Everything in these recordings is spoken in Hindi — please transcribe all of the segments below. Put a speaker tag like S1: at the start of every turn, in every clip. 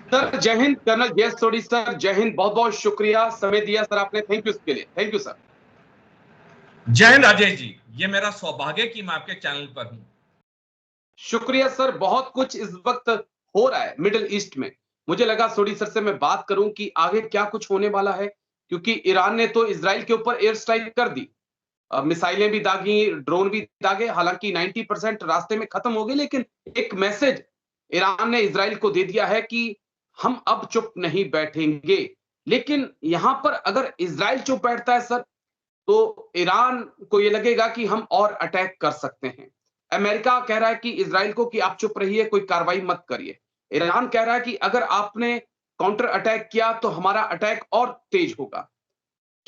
S1: सर जय हिंद। कर्नल जय सोडी सर, जय हिंद। बहुत बहुत शुक्रिया समय दिया सर आपने। थैंक यू इसके लिए। Thank you sir.
S2: जय हिंद राजेश जी, ये मेरा सौभाग्य कि मैं आपके चैनल पर हूं।
S1: शुक्रिया सर। बहुत कुछ इस वक्त हो रहा है मिडिल ईस्ट में। मुझे लगा सोडी सर से मैं बात करूं कि आगे क्या कुछ होने वाला है, क्योंकि ईरान ने तो इजराइल के ऊपर एयर स्ट्राइक कर दी। मिसाइलें भी दागी, ड्रोन भी दागे। हालांकि 90% रास्ते में खत्म हो गए, लेकिन एक मैसेज ईरान ने इजराइल को दे दिया है कि हम अब चुप नहीं बैठेंगे। लेकिन यहां पर अगर इजराइल चुप बैठता है सर, तो ईरान को यह लगेगा कि हम और अटैक कर सकते हैं। अमेरिका कह रहा है कि इजराइल को कि आप चुप रहिए, कोई कार्रवाई मत करिए। ईरान कह रहा है कि अगर आपने काउंटर अटैक किया तो हमारा अटैक और तेज होगा।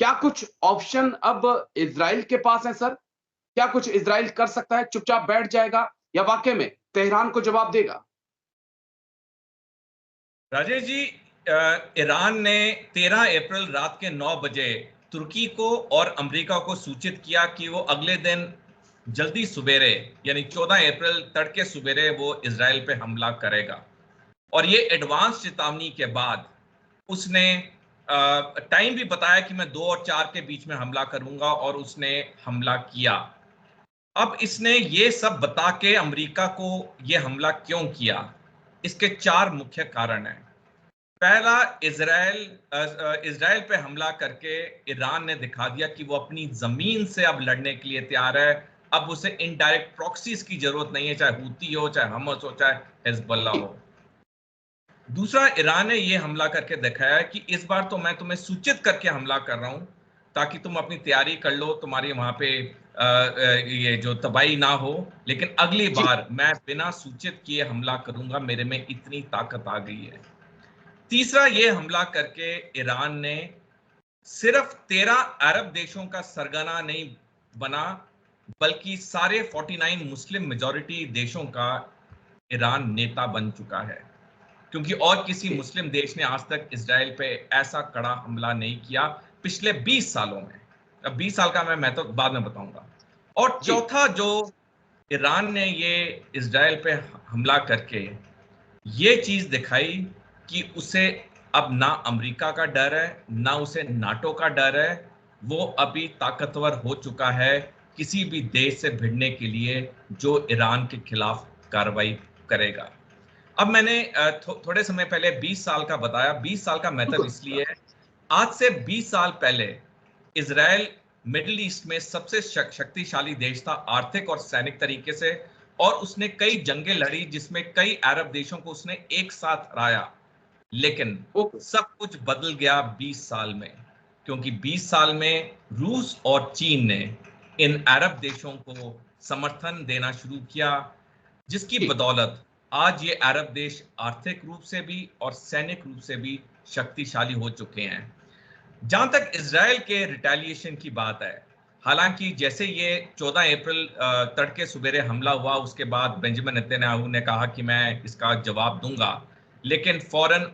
S1: क्या कुछ ऑप्शन अब इजराइल के पास है सर? क्या कुछ इजराइल कर सकता है? चुपचाप बैठ जाएगा या वाकई में तेहरान को जवाब देगा?
S2: राजेश जी, ईरान ने 13 अप्रैल रात के 9 बजे तुर्की को और अमेरिका को सूचित किया कि वो अगले दिन जल्दी सुबेरे यानी 14 अप्रैल तड़के सुबेरे वो इजराइल पे हमला करेगा। और ये एडवांस चेतावनी के बाद उसने टाइम भी बताया कि मैं 2 और 4 के बीच में हमला करूंगा, और उसने हमला किया। अब इसने ये सब बता के अमेरिका को ये हमला क्यों किया, इसके 4 मुख्य कारण हैं। पहला, इजराइल पे हमला करके ईरान ने दिखा दिया कि वो अपनी जमीन से अब लड़ने के लिए तैयार है। अब उसे इनडायरेक्ट प्रॉक्सीज की जरूरत नहीं है, चाहे हूती हो, चाहे हमस हो, चाहे हिजबुल्ला हो। दूसरा, ईरान ने यह हमला करके दिखाया है कि इस बार तो मैं तुम्हें सूचित करके हमला कर रहा हूं ताकि तुम अपनी तैयारी कर लो, तुम्हारी वहां पे ये जो तबाही ना हो, लेकिन अगली बार मैं बिना सूचित किए हमला करूंगा, मेरे में इतनी ताकत आ गई है। तीसरा, ये हमला करके ईरान ने सिर्फ 13 अरब देशों का सरगना नहीं बना, बल्कि सारे 49 मुस्लिम मेजॉरिटी देशों का ईरान नेता बन चुका है, क्योंकि और किसी मुस्लिम देश ने आज तक इजराइल पे ऐसा कड़ा हमला नहीं किया पिछले 20 सालों में। अब 20 साल का मैं तो बाद में बताऊंगा। और चौथा, जो ईरान ने ये इजराइल पे हमला करके ये चीज दिखाई कि उसे अब ना अमेरिका का डर है, ना उसे नाटो का डर है। वो अभी ताकतवर हो चुका है किसी भी देश से भिड़ने के लिए जो ईरान के खिलाफ कार्रवाई करेगा। अब मैंने थोड़े समय पहले 20 साल का बताया। 20 साल का मतलब इसलिए है, आज से 20 साल पहले इजराइल मिडिल ईस्ट में सबसे शक्तिशाली देश था, आर्थिक और सैनिक तरीके से, और उसने कई जंगें लड़ी जिसमें कई अरब देशों को उसने एक साथ हराया। लेकिन सब कुछ बदल गया 20 साल में, क्योंकि 20 साल में रूस और चीन ने इन अरब देशों को समर्थन देना शुरू किया, जिसकी बदौलत आज ये अरब देश आर्थिक रूप से भी और सैनिक रूप से भी शक्तिशाली हो चुके हैं। जहां तक इजराइल के रिटेलिएशन की बात है, हालांकि जैसे ये 14 अप्रैल तड़के सुबेरे हमला हुआ, उसके बाद बेंजामिन नेतन्याहू ने कहा कि मैं इसका जवाब दूंगा, लेकिन फौरन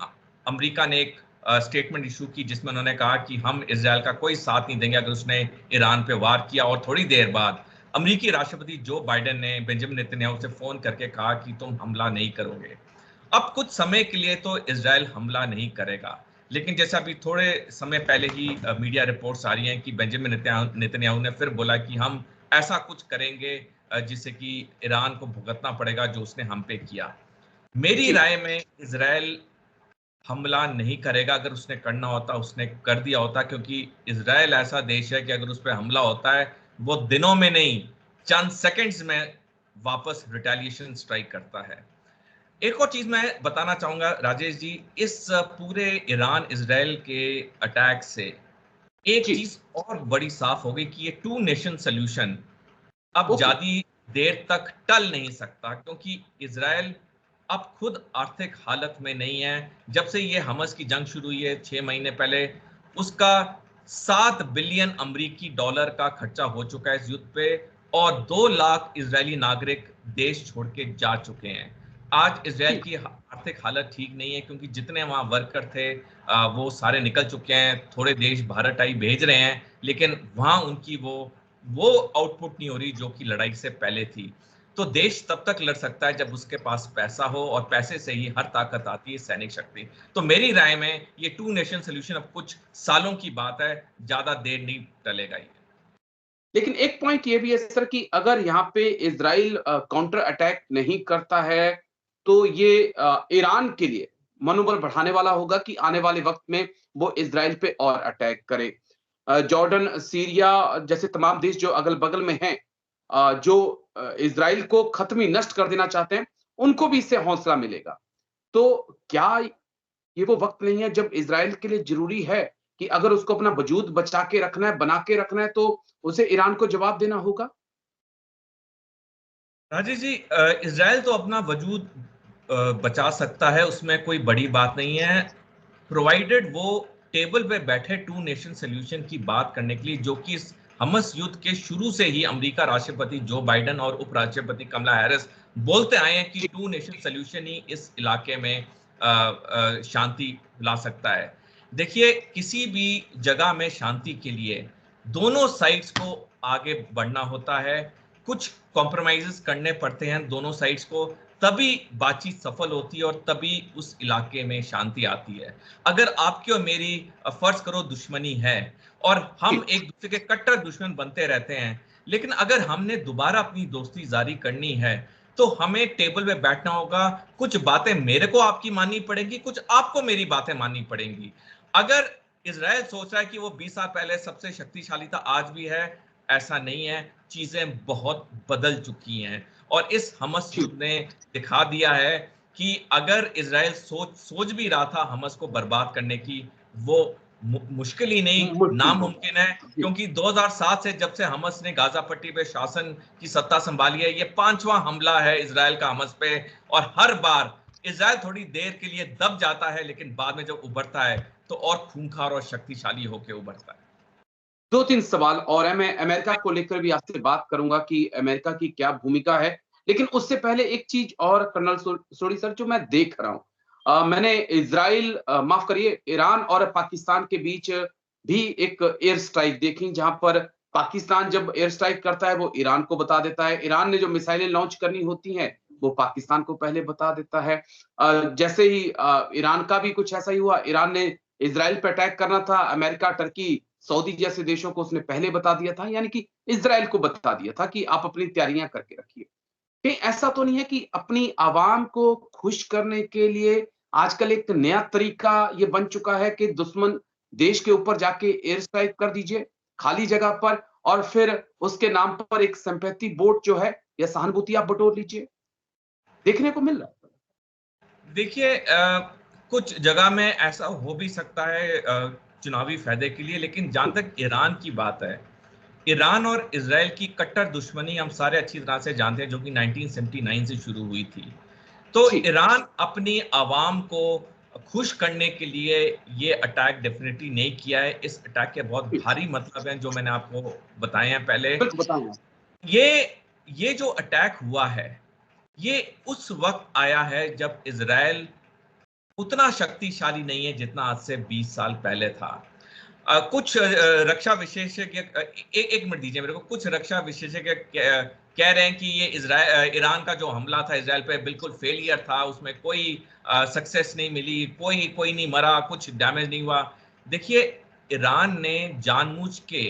S2: अमेरिका ने एक स्टेटमेंट इशू की जिसमें उन्होंने कहा कि हम इजराइल का कोई साथ नहीं देंगे अगर उसने ईरान पे वार किया। और थोड़ी देर बाद अमेरिकी राष्ट्रपति जो बाइडेन ने बेंजामिन नेतन्याहू से फोन करके कहा कि तुम हमला नहीं करोगे। अब कुछ समय के लिए तो इजराइल हमला नहीं करेगा, लेकिन जैसे अभी थोड़े समय पहले ही मीडिया रिपोर्ट्स आ रही हैं कि बेंजामिन नेतन्याहू ने फिर बोला कि हम ऐसा कुछ करेंगे जिससे कि ईरान को भुगतना पड़ेगा जो उसने हम पे किया। मेरी राय में इजराइल हमला नहीं करेगा। अगर उसने करना होता उसने कर दिया होता, क्योंकि इजराइल ऐसा देश है कि अगर उस पर हमला होता है वो दिनों में नहीं, चंद सेकंड्स में वापस रिटेलिएशन स्ट्राइक करता है। एक और चीज मैं बताना चाहूंगा राजेश जी, इस पूरे ईरान इजराइल के अटैक से एक चीज और बड़ी साफ हो गई कि ये 2 नेशन सॉल्यूशन अब ज्यादा देर तक टल नहीं सकता, क्योंकि इजराइल अब खुद आर्थिक हालत में नहीं है। जब से ये हमस की जंग शुरू हुई है 6 महीने पहले, उसका 7 बिलियन अमेरिकी डॉलर का खर्चा हो चुका है इस युद्ध पे, और 2 लाख इजरायली नागरिक देश छोड़ के जा चुके हैं। आज इजराइल की आर्थिक हालत ठीक नहीं है, क्योंकि जितने वहां वर्कर थे वो सारे निकल चुके हैं। थोड़े देश भारत आई भेज रहे हैं, लेकिन वहां उनकी वो आउटपुट नहीं हो रही जो कि लड़ाई से पहले थी। तो देश तब तक लड़ सकता है जब उसके पास पैसा हो, और पैसे से ही हर ताकत आती है, सैनिक शक्ति। तो मेरी राय में ये 2 नेशन सॉल्यूशन अब कुछ सालों की बात है, ज्यादा देर नहीं टलेगा ये।
S1: लेकिन एक पॉइंट ये भी है सर कि अगर यहाँ पे इजराइल काउंटर अटैक नहीं करता है तो ये ईरान के लिए मनोबल बढ़ाने वाला होगा कि आने वाले वक्त में वो इजराइल पे और अटैक करे। जॉर्डन, सीरिया जैसे तमाम देश जो अगल बगल में हैं, जो इजराइल को खत्म ही नष्ट कर देना चाहते हैं, उनको भी इससे हौसला मिलेगा। तो क्या ये वो वक्त नहीं है जब इजराइल के लिए जरूरी है कि अगर उसको अपना वजूद बचा के रखना है, बना के रखना है, तो उसे ईरान को जवाब देना होगा?
S2: राजेश जी, इजराइल तो अपना वजूद बचा सकता है, उसमें कोई बड़ी बात नहीं है, प्रोवाइडेड वो टेबल पे बैठे 2 नेशन सोल्यूशन की बात करने के लिए, जो कि इस हमस युद्ध के शुरू से ही अमेरिका राष्ट्रपति जो बाइडेन और उपराष्ट्रपति कमला हैरिस बोलते आए हैं कि 2 नेशन सोल्यूशन ही इस इलाके में शांति ला सकता है। देखिए, किसी भी जगह में शांति के लिए दोनों साइड्स को आगे बढ़ना होता है, कुछ कॉम्प्रोमाइजेस करने पड़ते हैं दोनों साइड्स को, तभी बातचीत सफल होती है और तभी उस इलाके में शांति आती है। अगर आपकी और मेरी फर्ज करो दुश्मनी है और हम एक दूसरे के कट्टर दुश्मन बनते रहते हैं, लेकिन अगर हमने दोबारा अपनी दोस्ती जारी करनी है तो हमें टेबल पे बैठना होगा, कुछ बातें मेरे को आपकी माननी पड़ेगी, कुछ आपको मेरी बातें माननी पड़ेंगी। अगर इजराइल सोच रहा है कि वो 20 साल पहले सबसे शक्तिशाली था, आज भी है, ऐसा नहीं है, चीजें बहुत बदल चुकी हैं। और इस हमस युद्ध ने दिखा दिया है कि अगर इजराइल सोच भी रहा था हमस को बर्बाद करने की, वो मुश्किल ही नहीं, नामुमकिन है, क्योंकि 2007 से जब से हमस ने गाजा पट्टी पे शासन की सत्ता संभाली है, ये 5वां हमला है इजराइल का हमस पे, और हर बार इजराइल थोड़ी देर के लिए दब जाता है, लेकिन बाद में जब उभरता है तो और खूंखार और शक्तिशाली होकर उभरता है।
S1: 2-3 सवाल और है, मैं अमेरिका को लेकर भी आपसे बात करूंगा कि अमेरिका की क्या भूमिका है, लेकिन उससे पहले एक चीज और कर्नल सोडी सर जो मैं देख रहा हूं, मैंने इजराइल, माफ करिए, ईरान और पाकिस्तान के बीच भी एक एयर स्ट्राइक देखी, जहां पर पाकिस्तान जब एयर स्ट्राइक करता है वो ईरान को बता देता है, ईरान ने जो मिसाइलें लॉन्च करनी होती हैं वो पाकिस्तान को पहले बता देता है। जैसे ही ईरान का भी कुछ ऐसा ही हुआ, ईरान ने इजराइल पर अटैक करना था, अमेरिका, टर्की, सऊदी जैसे देशों को उसने पहले बता दिया था, यानी कि इजराइल को बता दिया था कि आप अपनी तैयारियां करके रखिए। कहीं ऐसा तो नहीं है कि अपनी आवाम को खुश करने के लिए आजकल एक नया तरीका ये बन चुका है कि दुश्मन देश के ऊपर जाके एयर स्ट्राइक कर दीजिए खाली जगह पर, और फिर उसके नाम पर एक सिंपैथी वोट जो है या सहानुभूति आप बटोर लीजिए, देखने को मिल रहा है?
S2: देखिए, कुछ जगह में ऐसा हो भी सकता है चुनावी फायदे के लिए, लेकिन जहां तक ईरान की बात है, ईरान और इजराइल की कट्टर दुश्मनी हम सारे अच्छी तरह से जानते हैं, जो कि 1979 से शुरू हुई थी। तो
S1: ठीक।
S2: ईरान अपनी आवाम को खुश करने के लिए ये अटैक डेफिनेटली नहीं किया है। इस अटैक के बहुत भारी मतलब हैं जो मैंने आपको बताए हैं पहले।
S1: बिल्कुल बताऊंगा।
S2: ये ये जो अटैक हुआ है, ये उस वक्त आया है जब इजराइल उतना शक्तिशाली नहीं है जितना आज से 20 साल पहले था। कुछ रक्षा विशेषज्ञ, एक मिनट दीजिए मेरे को, कुछ रक्षा विशेषज्ञ कह रहे हैं कि ये ईरान का जो हमला था इजराइल पे बिल्कुल फेलियर था, उसमें कोई सक्सेस नहीं मिली, कोई नहीं मरा, कुछ डैमेज नहीं हुआ। देखिए, ईरान ने जानबूझ के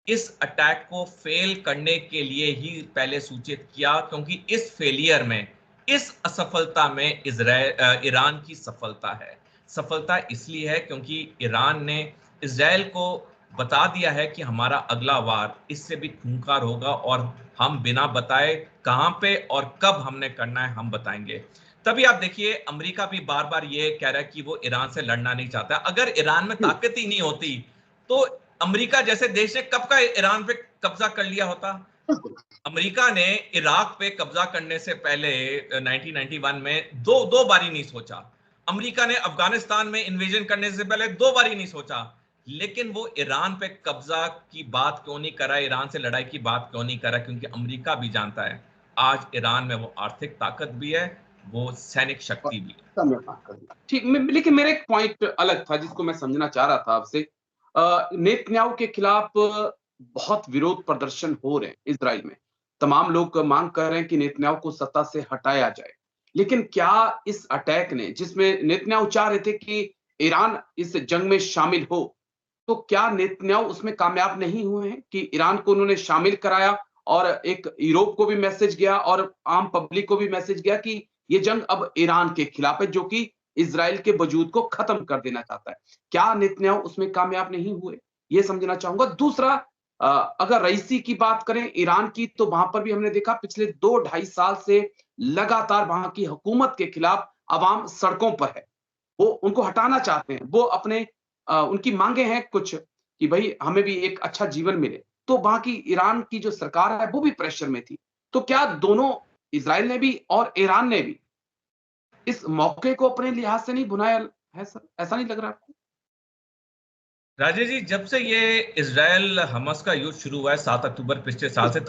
S2: इस अटैक को फेल करने के लिए ही पहले सूचित किया, क्योंकि इस फेलियर में, इस असफलता में ईरान की सफलता है। सफलता इसलिए है क्योंकि ईरान ने इजराइल को बता दिया है कि हमारा अगला वार इससे भी खूंखार होगा, और हम बिना बताए कहां पे और कब हमने करना है हम बताएंगे। तभी आप देखिए, अमेरिका भी बार बार ये कह रहा है कि वो ईरान से लड़ना नहीं चाहता। अगर ईरान में ताकत ही नहीं होती तो अमेरिका जैसे देश ने कब का ईरान पे कब्जा कर लिया होता। अमेरिका ने इराक पे कब्जा करने से पहले 1991 में दो बारी नहीं सोचा। अमेरिका ने अफगानिस्तान में इन्वेजन करने से पहले 2 बारी नहीं सोचा। लेकिन वो ईरान पे कब्जा की बात क्यों नहीं कर रहा, ईरान से लड़ाई की बात क्यों नहीं कर रहा? क्योंकि अमेरिका भी जानता है आज ईरान में वो आर्थिक ताकत भी है, वो सैनिक शक्ति भी है।
S1: ठीक, लेकिन मेरा एक पॉइंट अलग था जिसको मैं समझना चाह रहा था आपसे। नेतन्याहू के खिलाफ बहुत विरोध प्रदर्शन हो रहे हैं इजराइल में, तमाम लोग मांग कर रहे हैं कि नेतन्याहू को सत्ता से हटाया जाए। लेकिन क्या इस अटैक ने, जिसमें नेतन्याहू चाह रहे थे कि ईरान इस जंग में शामिल हो, तो क्या नेतन्याहू उसमें कामयाब नहीं हुए हैं कि ईरान को उन्होंने शामिल कराया और एक यूरोप को भी मैसेज गया और आम पब्लिक को भी मैसेज गया कि ये जंग अब ईरान के खिलाफ है, जो कि इज़राइल के वजूद को खत्म कर देना चाहता है। क्या नेतन्याहू उसमें कामयाब नहीं हुए? ये समझना चाहूँगा। दूसरा, अगर रईसी की बात करें ईरान की, तो वहाँ पर भी हमने देखा पिछले 2 ढाई साल से लगातार वहाँ की हुकूमत के खिलाफ अवाम सड़कों पर है। वो उनको हटाना चाहते हैं। वो अपने उनकी मांगे हैं कुछ कि भई हमें भी एक अच्छा जीवन मिले। तो वहाँ की ईरान की जो सरकार है वो भी प्रेशर में थी। तो क्या दोनों, इज़राइल ने भी और ईरान ने भी, इस मौके को अपने लिहाज से नहीं भुनाया है सर? ऐसा नहीं लग रहा आपको?
S2: राजेश जी, जब से ये इजराइल हमास का युद्ध शुरू हुआ है 7 अक्टूबर पिछले साल से,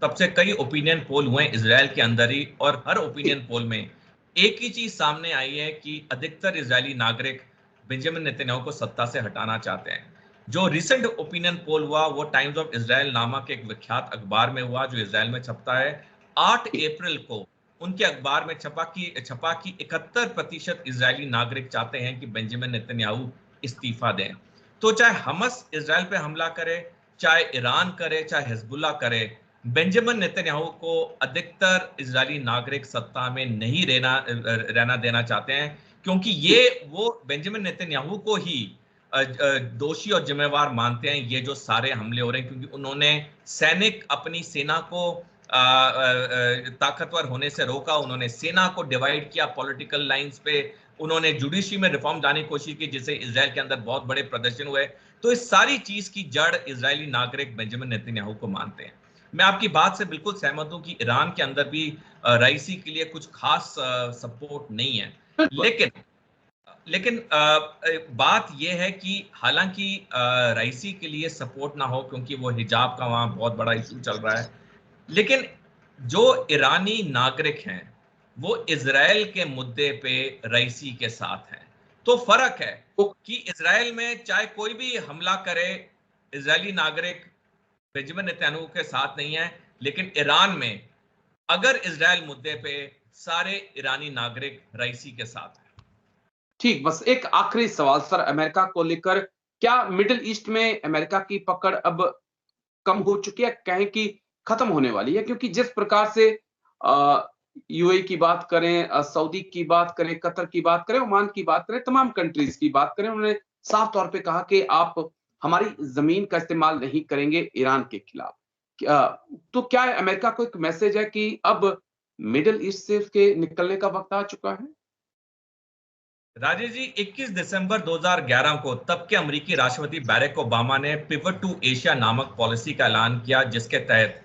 S2: तब से कई ओपिनियन पोल हुए हैं इजराइल के अंदर ही, और हर ओपिनियन पोल में एक ही चीज सामने आई है कि अधिकतर इजरायली नागरिक बेंजामिन नेतन्याहू को सत्ता से हटाना चाहते हैं। जो रिसेंट ओपिनियन पोल हुआ वो टाइम्स ऑफ इजराइल नामक एक विख्यात अखबार में हुआ, जो इजराइल में छपता है। 8 अप्रैल को उनके अखबार में छपा कि 71% इजरायली नागरिक चाहते हैं कि बेंजामिन नेतन्याहू इस्तीफा दें। तो चाहे हमास इजराइल पे हमला करे, चाहे ईरान करे, चाहे हिजबुल्लाह करे, बेंजामिन नेतन्याहू को अधिकतर इजरायली नागरिक सत्ता में नहीं रहना देना चाहते हैं, क्योंकि ये वो बेंजामिन नेतन्याहू को ही दोषी और जिम्मेवार मानते हैं ये जो सारे हमले हो रहे हैं, क्योंकि उन्होंने सैनिक अपनी सेना को ताकतवर होने से रोका, उन्होंने सेना को डिवाइड किया पॉलिटिकल लाइंस पे, उन्होंने जुडिशरी में रिफॉर्म लाने की कोशिश की जिससे इजराइल के अंदर बहुत बड़े प्रदर्शन हुए। तो इस सारी चीज की जड़ इजरायली नागरिक बेंजामिन नेतन्याहू को मानते हैं। मैं आपकी बात से बिल्कुल सहमत हूं कि ईरान के अंदर भी रईसी के लिए कुछ खास सपोर्ट नहीं है, लेकिन बात यह है कि हालांकि रईसी के लिए सपोर्ट ना हो क्योंकि वो हिजाब का वहां बहुत बड़ा इशू चल रहा है, लेकिन जो ईरानी नागरिक हैं वो इजराइल के मुद्दे पे रईसी के साथ हैं। तो फर्क है कि इजराइल में चाहे कोई भी हमला करे, इजरायली नागरिक बेंजामिन नेतन्याहू के साथ नहीं है, लेकिन ईरान में अगर इजराइल मुद्दे पे सारे ईरानी नागरिक रईसी के साथ हैं।
S1: ठीक, बस एक आखिरी सवाल सर अमेरिका को लेकर, क्या मिडिल ईस्ट में अमेरिका की पकड़ अब कम हो चुकी है, कहें कि खत्म होने वाली है? क्योंकि जिस प्रकार से यूएई की बात करें, सऊदी की बात करें, कतर की बात करें, ओमान की बात करें, तमाम कंट्रीज की बात करें, उन्होंने साफ तौर पे कहा कि आप हमारी जमीन का इस्तेमाल नहीं करेंगे ईरान के खिलाफ। तो क्या अमेरिका को एक मैसेज है कि अब मिडिल ईस्ट से उसके निकलने का वक्त आ चुका है?
S2: राजेश जी, 21 दिसंबर 2011 को तब के अमेरिकी राष्ट्रपति बैरक ओबामा ने पिवट टू एशिया नामक पॉलिसी का ऐलान किया, जिसके तहत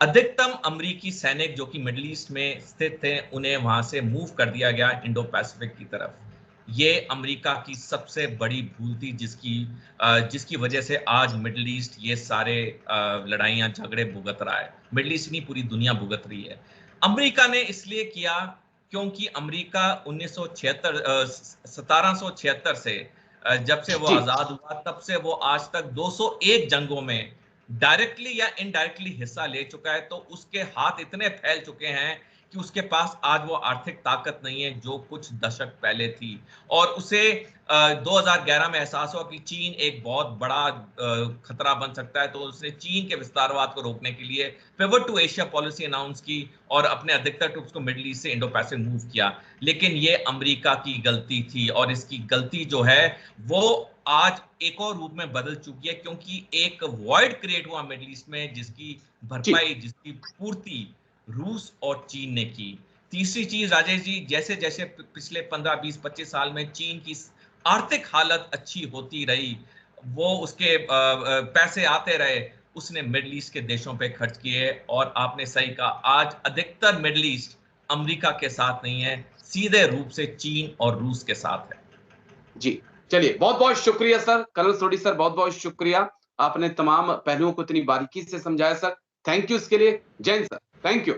S2: अधिकतम अमेरिकी सैनिक जो कि मिडिल ईस्ट में स्थित थे उन्हें वहां से मूव कर दिया गया इंडो पैसिफिक की तरफ। ये अमेरिका की सबसे बड़ी भूल थी, जिसकी वजह से आज मिडिल ईस्ट ये सारे लड़ाइयां झगड़े भुगत रहा है। मिडिल ईस्ट नहीं, पूरी दुनिया भुगत रही है। अमेरिका ने इसलिए किया क्योंकि अमेरिका 1776 से जब से वो आजाद हुआ तब से वो आज तक 201 जंगों में डायरेक्टली या इनडायरेक्टली हिस्सा ले चुका है। तो उसके हाथ इतने फैल चुके हैं कि उसके पास आज वो आर्थिक ताकत नहीं है जो कुछ दशक पहले थी। और उसे 2011 में एहसास हुआ कि चीन एक बहुत बड़ा खतरा बन सकता है, तो उसने चीन के विस्तारवाद को रोकने के लिए pivot to Asia policy announce की और अपने अधिकतर ट्रूप्स को मिडिल ईस्ट से इंडो पैसिफिक मूव किया। लेकिन ये अमेरिका की गलती थी, और इसकी गलती जो है वो आज एक और रूप में बदल चुकी है, क्योंकि एक वॉइड क्रिएट हुआ मिडिल ईस्ट में जिसकी भरपाई, जिसकी पूर्ति रूस और चीन ने की। तीसरी चीज राजेश जी, जैसे जैसे पिछले 15, 20, 25 साल में चीन की आर्थिक हालत अच्छी होती रही, वो उसके पैसे आते रहे, उसने मिडिल ईस्ट के देशों पे खर्च किए। और आपने सही कहा, आज अधिकतर मिडिल ईस्ट अमेरिका के साथ नहीं है, सीधे रूप से चीन और रूस के साथ है।
S1: जी, चलिए, बहुत बहुत शुक्रिया सर, कर्नल सोडी सर, बहुत बहुत शुक्रिया। आपने तमाम पहलुओं को इतनी बारीकी से समझाया सर, थैंक यू इसके लिए। जय हिंद सर, थैंक यू।